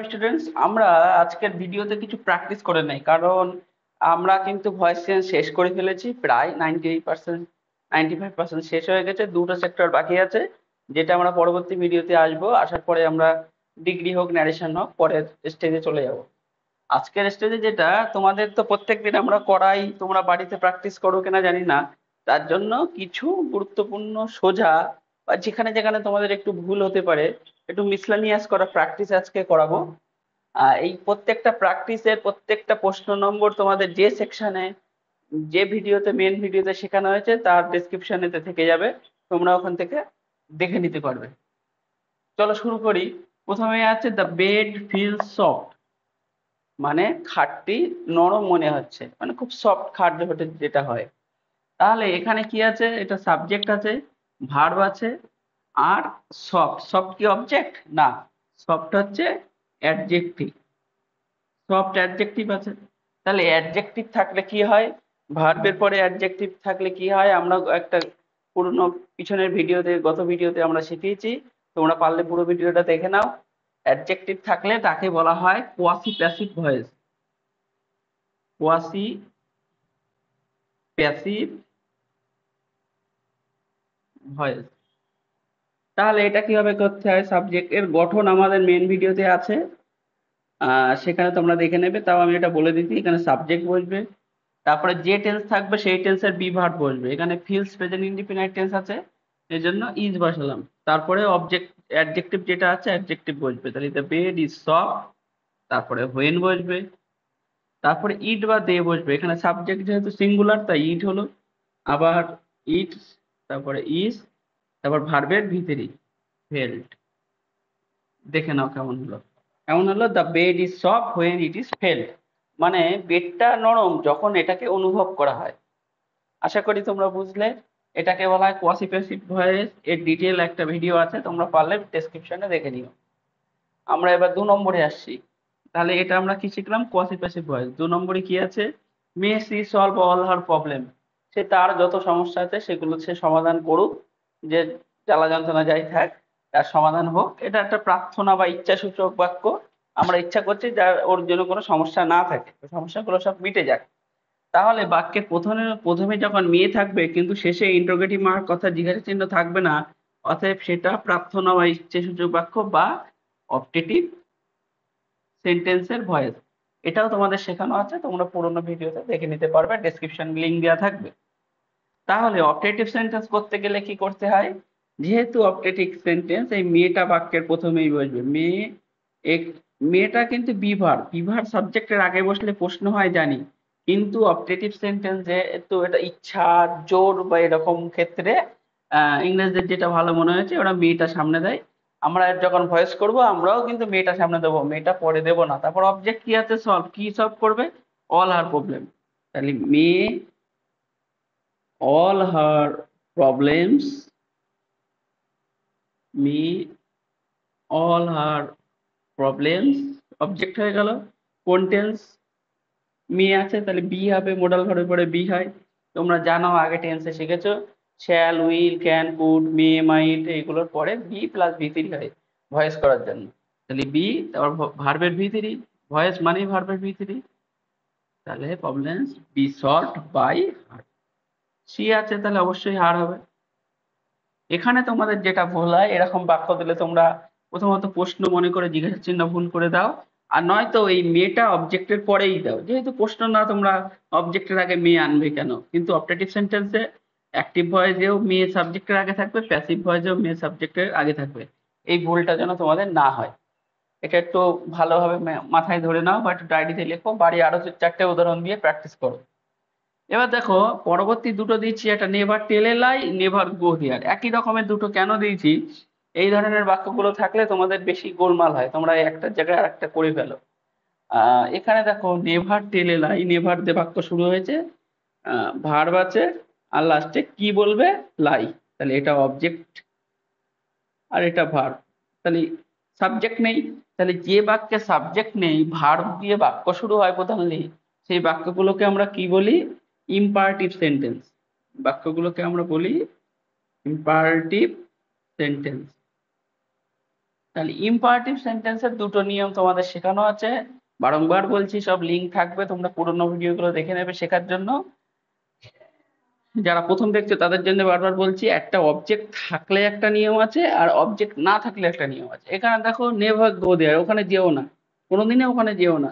Students, আমরা আজকের ভিডিওতে কিছু প্র্যাকটিস করে নেই, কারণ আমরা কিন্তু ভয়েস চেঞ্জ শেষ করে ফেলেছি। প্রায় 98%, 95% শেষ হয়ে গেছে। দুটো সেক্টর বাকি আছে, যেটা আমরা পরবর্তী ভিডিওতে আসবো। আসার পরে আমরা ডিগ্রি হোক, ন্যারেশন হোক, পরের স্টেজে চলে যাব। আজকের স্টেজে যেটা তোমাদের তো প্রত্যেকদিন আমরা করাই, তোমরা বাড়িতে প্র্যাকটিস করো কিনা জানি না। তার জন্য কিছু গুরুত্বপূর্ণ সোজা বা যেখানে যেখানে তোমাদের একটু ভুল হতে পারে, একটু মিসলানিয়াস করা প্র্যাকটিস আজকে করাবো। এই প্রত্যেকটা প্র্যাকটিসের প্রত্যেকটা প্রশ্ন নম্বর তোমাদের যে সেকশনে, যে ভিডিওতে, মেন ভিডিওতে শেখানো হয়েছে তার ডেসক্রিপশনেতে থেকে যাবে। তোমরা ওখান থেকে দেখে নিতে পারবে। চলো শুরু করি। প্রথমে আছে দ্য বেড ফিল সফট, মানে খাটটি নরম মনে হচ্ছে, মানে খুব সফট খাট যেটা হয়। তাহলে এখানে কি আছে? এটা সাবজেক্ট আছে, ভার্ব আছে, আর সফট। সফট কি অবজেক্ট? না, সফট হচ্ছে অ্যাডজেক্টিভ। সফট অ্যাডজেক্টিভ আছে। তাহলে অ্যাডজেক্টিভ থাকলে কি হয়? ভার্বের পরে অ্যাডজেক্টিভ থাকলে কি হয়? আমরা একটা পুরনো পিছনের ভিডিওতে, গত ভিডিওতে আমরা শিখিয়েছি, তোমরা পারলে পুরো ভিডিওটা দেখে নাও। অ্যাডজেক্টিভ থাকলে তাকে বলা হয় quasi passive voice. Quasi passive voice. তাহলে এটা কিভাবে করতে হয়? সাবজেক্ট এর গঠন আমাদের মেন ভিডিওতে আছে, সেখানে তোমরা দেখে নেবে। তাও আমি এটা বলে দিচ্ছি, এখানে সাবজেক্ট বসবে, তারপরে যে টেন্স থাকবে সেই টেন্সের বি ভার্ব বসবে। এখানে ফিল্স প্রেজেন্ট ইনডিফিনাইট টেন্স আছে, এই জন্য ইজ বসালাম। তারপরে অবজেক্ট অ্যাডজেক্টিভ যেটা আছে, অ্যাডজেক্টিভ বসবে। তাহলে দ্য বেড ইজ সফট, তারপরে হোয়েন বসবে, তারপরে ইট বা দে বসবে। এখানে সাবজেক্ট যেহেতু সিঙ্গুলার তাই ইট হলো, আবার ইট, তারপরে ইজ, তারপর ভার্বের ভিতরে ফেল্ট। দেখে নাও কেমন হলো। কেমন হলো? The bed is soft when it is felt, মানে বেডটা নরম যখন এটাকে অনুভব করা হয়। আশা করি তোমরা বুঝলে। এটাকে বলা হয় কোয়াসি প্যাসিভ ভয়েস। এর ডিটেল একটা ভিডিও আছে, তোমরা পারলে ডেসক্রিপশনে দেখে নিও। আমরা এবার 2 নম্বরে আসছি। তাহলে এটা আমরা কি শিখলাম? Quasi passive voice. 2 নম্বরে কি আছে? May she solve all her problem, সে তার যত সমস্যা আছে সেগুলো সে সমাধান করুক, যে জ্বালা যন্ত্রণা যাই থাক তার সমাধান হোক। এটা একটা প্রার্থনা বা ইচ্ছা সূচক বাক্য। আমরা ইচ্ছা করছি যার ওর জন্য কোনো সমস্যা না থাকে, সমস্যাগুলো সব মিটে যাক। তাহলে বাক্যের প্রথমে প্রথমে যখন মেয়ে থাকবে কিন্তু শেষে ইন্টারোগেটিভ মার্ক অর্থাৎ জিজ্ঞাসা চিহ্ন থাকবে না, অতএব সেটা প্রার্থনা বা ইচ্ছাসূচক বাক্য বা অপটেটিভ সেন্টেন্সের ভয়েস। এটাও তোমাদের শেখানো আছে, তোমরা পুরোনো ভিডিওতে দেখে নিতে পারবে, ডেসক্রিপশন লিংক দেওয়া থাকবে। তাহলে অপটেটিভ সেন্টেন্স করতে গেলে কি করতে হয়? যেহেতু অপটেটিভ সেন্টেন্স, এই মেয়েটা বাক্যের প্রথমেই বসবে। মেয়ে, এক, মেয়েটা কিন্তু বিভার, বিভার সাবজেক্টের আগে বসলে প্রশ্ন হয় জানি, কিন্তু অপটেটিভ সেন্টেন্সে তো এটা ইচ্ছা, জোর বা এরকম ক্ষেত্রে ইংরেজদের যেটা ভালো মনে হয়েছে ওরা মেয়েটা সামনে দেয়। আমরা যখন ভয়েস করব আমরাও কিন্তু মেয়েটা সামনে দেবো, মেয়েটা পরে দেবো না। তারপর অবজেক্ট কি আছে? সলভ। কি সলভ করবে? অল আর প্রবলেম। তাহলে মেয়ে all her problems, me all her problems, object হয়ে গেল। কোন টেন্স? মি আছে, তাহলে বি হবে, মোডাল ভার্বের পরে বি হয়। তোমরা জানো, আগে টেন্সে শিখেছো, শ্যাল, উইল, ক্যান, কুড, মে, মাইট, এইগুলোর পরে বি প্লাস ভি থ্রি হয় ভয়েস করার জন্য। তাহলে বি, তারপর ভার্বের ভি থ্রি, ভয়েস মানেই ভার্বের ভি থ্রি। তাহলে problems be solved by her. C আছে, তাহলে অবশ্যই হার হবে। এখানে তোমাদের যেটা ভুল হয়, এরকম বাক্য দিলে তোমরা প্রথমত প্রশ্ন মনে করে জিজ্ঞাসা চিহ্ন ভুল করে দাও, আর নয়তো এই মেয়েটা অবজেক্টের পরেই দাও। যেহেতু প্রশ্ন না, তোমরা অবজেক্টের আগে মেয়ে আনবে কেন? কিন্তু অপটেটিভ সেন্টেন্সে অ্যাক্টিভ ভয়েসেও মেয়ে সাবজেক্টের আগে থাকবে, প্যাসিভ ভয়েসেও মেয়ে সাবজেক্টের আগে থাকবে। এই ভুলটা যেন তোমাদের না হয়, এটা একটু ভালোভাবে মাথায় ধরে নাও বা একটু ডায়েরিতে লেখো, বাড়ি আরো 4টে উদাহরণ দিয়ে প্র্যাকটিস করো। এবার দেখো, পরবর্তী দুটো দিচ্ছি, একটা never tell a lie, never go here. একই রকমের দুটো কেন দিয়েছি? এই ধরনের বাক্যগুলো থাকলে তোমাদের বেশি গোলমাল হয়, তোমরা একটা জায়গায় আরেকটা করে ফেলো। এখানে দেখো, never tell a lie, never দিয়ে বাক্য শুরু হয়েছে, ভার্ব আছে, আর লাস্টে কি বলবে? লাই। তাহলে এটা অবজেক্ট আর এটা ভার্ব। তাহলে সাবজেক্ট নেই। তাহলে যে বাক্যে সাবজেক্ট নেই, ভার্ব দিয়ে বাক্য শুরু হয় প্রধানলি, সেই বাক্যগুলোকে আমরা কি বলি? Imperative sentence. বাক্যগুলোকে আমরা বলি ইম্পারেটিভ সেন্টেন্স। তাহলে ইম্পারেটিভ সেন্টেন্সের দুটো নিয়ম তোমাদের শেখানো আছে, বারংবার বলছি, সব লিঙ্ক থাকবে, তোমরা পুরোনো ভিডিওগুলো দেখে নেবে শেখার জন্য। যারা প্রথম দেখছো তাদের জন্য বারবার বলছি, একটা অবজেক্ট থাকলে একটা নিয়ম আছে, আর অবজেক্ট না থাকলে একটা নিয়ম আছে। এখানে দেখো নেভার গো দেয়ার, ওখানে যেও না, কোনোদিনই ওখানে যেও না।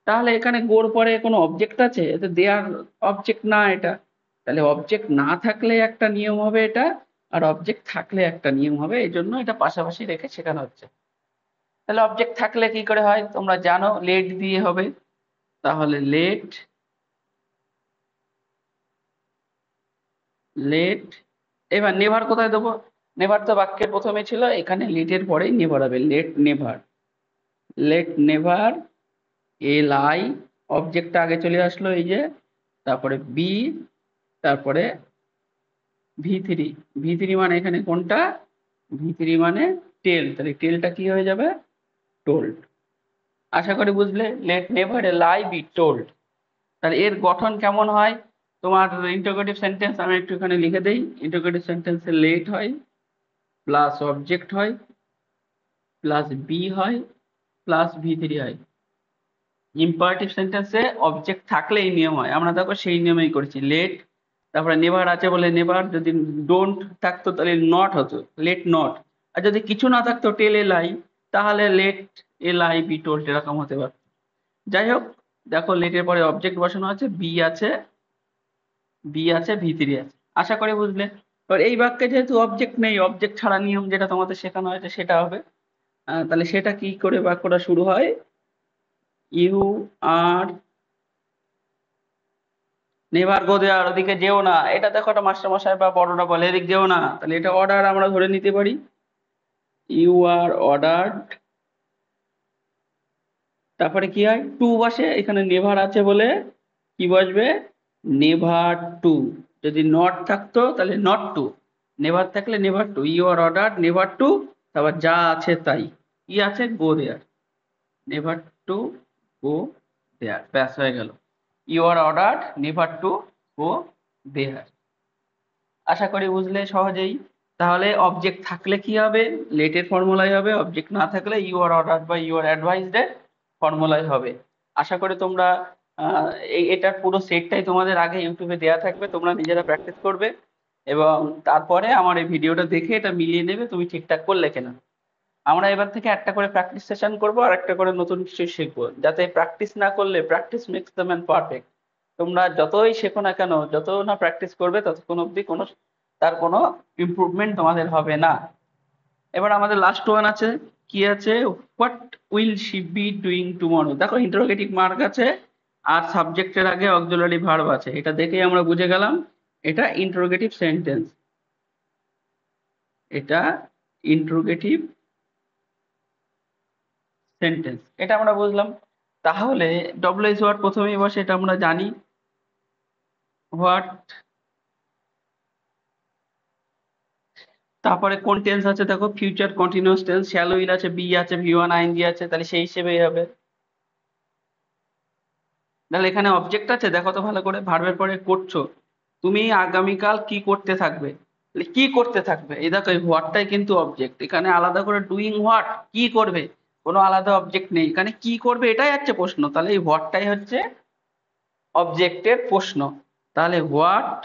তাহলে এখানে গোর পরে কোনো অবজেক্ট আছে? এটা দেয়ার অবজেক্ট না এটা। তাহলে অবজেক্ট না থাকলে একটা নিয়ম হবে এটা, আর অবজেক্ট থাকলে একটা নিয়ম হবে, এই জন্য এটা পাশাপাশি রেখে শেখানো হচ্ছে। তাহলে অবজেক্ট থাকলে কি করে হয় তোমরা জানো, লেট দিয়ে হবে। তাহলে লেট, লেট। এবার নেভার কোথায় দেবো? নেভার তো বাক্যের প্রথমে ছিল, এখানে লেটের পরেই নেভার হবে, late never. Late never, L I, অবজেক্টটা আগে চলে আসলো এই যে, তারপরে বি, তারপরে ভি3। ভি3 মানে এখানে কোনটা? ভি3 মানে টেল, তাহলে টেলটা কি হয়ে যাবে? টোল্ড। আশা করি বুঝলে, late never a lie be told. তাহলে এর গঠন কেমন হয়? তোমার ইন্টারোগেটিভ সেন্টেন্স আমি একটু এখানে লিখে দেই। ইন্টারোগেটিভ সেন্টেন্সে লেট হয়, প্লাস অবজেক্ট হয়, প্লাস বি হয়, প্লাস ভি3 হয়। ইম্পারেটিভ সেন্টেন্সে অবজেক্ট থাকলে এই নিয়ম হয়, আমরা দেখো সেই নিয়মেই করেছি। লেট, তারপরে নেভার আছে বলে নেভার, যদি ডোন্ট থাকতো তাহলে নট হতো, লেট নট। আর যদি কিছু না থাকতো টেল এ লাই, তাহলে let a lie be told, এরকম হতে পারে। যাই হোক, দেখো লেটের পরে অবজেক্ট বসানো আছে, বি আছে, বি আছে, ভি3 আছে। আশা করি বুঝলে। এবার এই বাক্যে যেহেতু অবজেক্ট নেই, অবজেক্ট ছাড়া নিয়ম যেটা তোমাদের শেখানো হয়েছে সেটা হবে। তাহলে সেটা কি করে বাক্যটা শুরু হয়? ইউ আর নেভার গো দেয়ার, ওদিকে যেও না। এটা দেখো, একটা মাস্টার মশাই বা বড়রা বলে এদিক যেও না, তাহলে এটা অর্ডার আমরা ধরে নিতে পারি। ইউ আর অর্ডার্ড, তারপরে কি হয়? টু বসে, এখানে নেভার আছে বলে কি বসবে? Never two. যদি নট থাকতো তাহলে নট টু, নেভার থাকলে never to. You are ordered never to, তারপর যা আছে তাই, কি আছে? গো দেয়ার, নেভার টু গো দেয়ার, ব্যাস হয়ে গেল। You are ordered never to go there. আশা করি বুঝলে সহজেই। তাহলে অবজেক্ট থাকলে কি হবে? লেটের ফর্মুলাই হবে, অবজেক্ট না থাকলে ইউ আর অর্ডার্ড বা ইউ আর অ্যাডভাইসড এর ফর্মুলাই হবে। আশা করি তোমরা এটার পুরো সেটটাই তোমাদের আগে ইউটিউবে দেওয়া থাকবে, তোমরা নিজেরা প্র্যাকটিস করবে এবং তারপরে আমার এই ভিডিওটা দেখে এটা মিলিয়ে নেবে তুমি ঠিকঠাক করলে কিনা। আমরা এবার থেকে একটা করে প্র্যাকটিস সেশন করবো, আর একটা করে নতুন কিছু শিখবো, যাতে প্র্যাকটিস না করলে, practice makes the man perfect. তোমরা যতই শেখো না কেন, যত না প্র্যাকটিস করবে, ততক্ষণ অবধি তার কোনো ইমপ্রুভমেন্ট তোমাদের হবে না। এবার আমাদের লাস্ট ওয়ান আছে, কি আছে? What will she be doing tomorrow. দেখো ইন্টারোগেটিভ মার্ক আছে, আর সাবজেক্টের আগে অক্সিলারি ভার্ব আছে, এটা দেখেই আমরা বুঝে গেলাম এটা ইন্টারোগেটিভ সেন্টেন্স। এটা ইন্টারোগেটিভ সেন্টেন্স, এটা আমরা বুঝলাম। তাহলে ডব্লিউএইচ ওয়ার্ড প্রথমেই বসে, এটা আমরা জানি। হোয়াট, তারপরে কোন টেন্স আছে দেখো, future continuous tense, shallow will আছে, বি আছে, ভি1 আইএনজি আছে, তাহলে সেই হিসেবেই হবে। তাহলে এখানে অবজেক্ট আছে, দেখো তো ভালো করে, ভার্বের পরে করছো, তুমি আগামীকাল কি করতে থাকবে, তাহলে কি করতে থাকবে, এই দেখো এই হোয়াটটাই কিন্তু অবজেক্ট। এখানে আলাদা করে ডুইং হোয়াট, কি করবে, কোনো আলাদা অবজেক্ট নেই, এখানে কি করবে এটাই হচ্ছে প্রশ্ন, তাহলে এই হোয়াটটাই হচ্ছে অবজেক্টের প্রশ্ন। তাহলে হোয়াট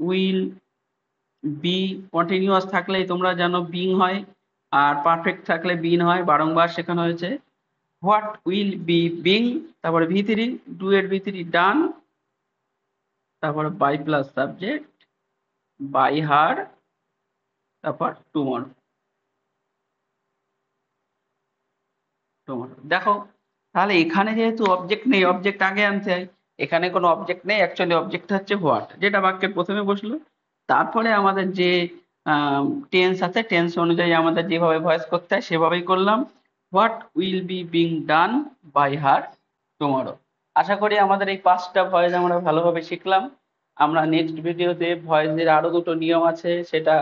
উইল বি, কন্টিনিউয়াস থাকলেই তোমরা জানো বিং হয়, আর পারফেক্ট থাকলে বিন হয়, বারংবার শেখানো হয়েছে। হোয়াট উইল বি বিং, তারপরে ভি3, ডু এর ভি3 ডান, তারপরে by plus subject, by her, তারপর টুমরো। টুমরো দেখো, তাহলে এখানে যেহেতু অবজেক্ট নেই, অবজেক্ট আগে আনতে হয়, এখানে কোনো অবজেক্ট নেই, অ্যাকচুয়ালি অবজেক্ট হচ্ছে হোয়াট, যেটা বাক্যের প্রথমে বসলো। তারপরে আমাদের যে টেন্স আছে, টেন্স অনুযায়ী আমাদের যেভাবে ভয়েস করতে হয় সেভাবেই করলাম। What will be being done by her tomorrow. আশা করি আমাদের এই 5টা ভয়েস আমরা ভালোভাবে শিখলাম। আমরা নেক্সট ভিডিওতে ভয়েসের আরো দুটো নিয়ম আছে, সেটা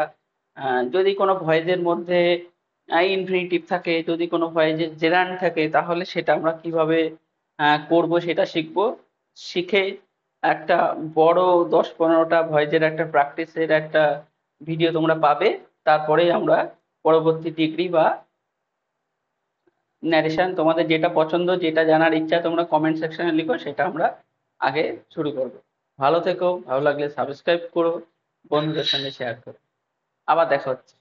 যদি কোনো ভয়েসের মধ্যে ইনফিনিটিভ থাকে, যদি কোনো ভয়েসের জেরান্ড থাকে, তাহলে সেটা আমরা কিভাবে করব সেটা শিখবো। শিখে একটা বড় 10-15টা ভয়েসের একটা প্র্যাকটিসের একটা ভিডিও তোমরা পাবে। তারপরেই আমরা পরবর্তী ডিগ্রি বা ন্যারেশন, তোমাদের যেটা পছন্দ, যেটা জানার ইচ্ছা তোমরা কমেন্ট সেকশনে লিখো, সেটা আমরা আগে শুরু করব। ভালো থেকো, ভালো লাগলে সাবস্ক্রাইব করো, বন্ধুদের সঙ্গে শেয়ার করো। আবার দেখা হচ্ছে।